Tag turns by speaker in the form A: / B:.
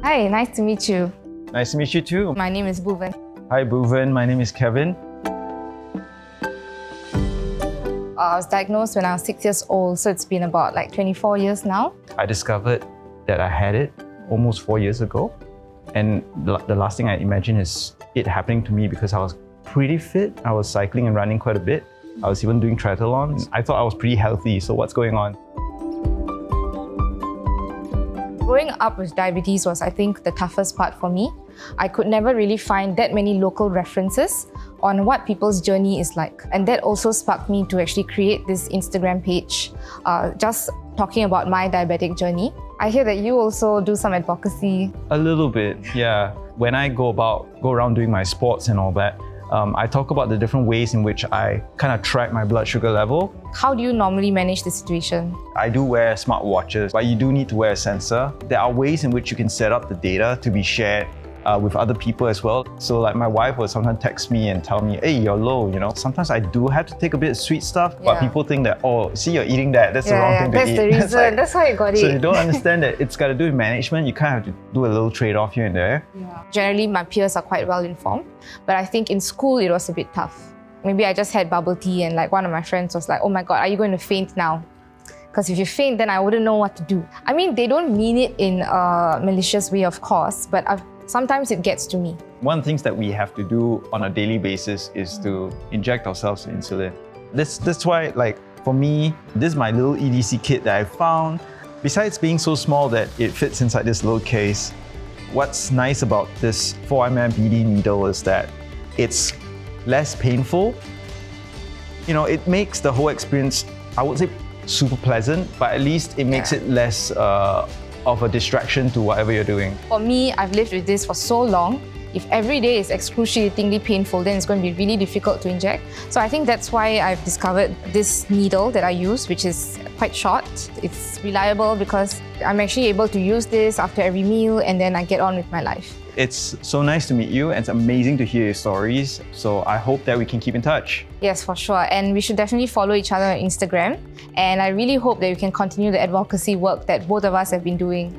A: Hi, nice to meet you.
B: Nice to meet you too.
A: My name is Bhuvan.
B: Hi Bhuvan, my name is Kevin.
A: I was diagnosed when I was 6 years old, so it's been about 24 years now.
B: I discovered that I had it almost 4 years ago. And the last thing I imagine is it happening to me because I was pretty fit. I was cycling and running quite a bit. I was even doing triathlons. I thought I was pretty healthy, so what's going on?
A: Growing up with diabetes was, I think, the toughest part for me. I could never really find that many local references on what people's journey is like. And that also sparked me to actually create this Instagram page, just talking about my diabetic journey. I hear that you also do some advocacy.
B: A little bit, yeah. When I go around doing my sports and all that, I talk about the different ways in which I kind of track my blood sugar level.
A: How do you normally manage the situation?
B: I do wear smartwatches, but you do need to wear a sensor. There are ways in which you can set up the data to be shared with other people as well. So like my wife will sometimes text me and tell me, hey, you're low, you know. Sometimes I do have to take a bit of sweet stuff, but people think that, oh, see, you're eating that. That's the wrong thing to eat.
A: That's the reason. That's why I got it.
B: So you don't understand that it's got to do with management. You kind of have to do a little trade-off here and there.
A: Yeah. Generally, my peers are quite well informed, but I think in school it was a bit tough. Maybe I just had bubble tea and one of my friends was like, oh my God, are you going to faint now? Because if you faint, then I wouldn't know what to do. I mean, they don't mean it in a malicious way, of course, but sometimes it gets to me.
B: One of the things that we have to do on a daily basis is to inject ourselves with insulin. That's why, for me, this is my little EDC kit that I found. Besides being so small that it fits inside this little case, what's nice about this 4mm BD needle is that it's less painful. You know, it makes the whole experience, I would say, super pleasant, but at least it makes it less of a distraction to whatever you're doing.
A: For me, I've lived with this for so long. If every day is excruciatingly painful, then it's going to be really difficult to inject. So I think that's why I've discovered this needle that I use, which is quite short. It's reliable because I'm actually able to use this after every meal and then I get on with my life.
B: It's so nice to meet you and it's amazing to hear your stories. So I hope that we can keep in touch.
A: Yes, for sure. And we should definitely follow each other on Instagram. And I really hope that we can continue the advocacy work that both of us have been doing.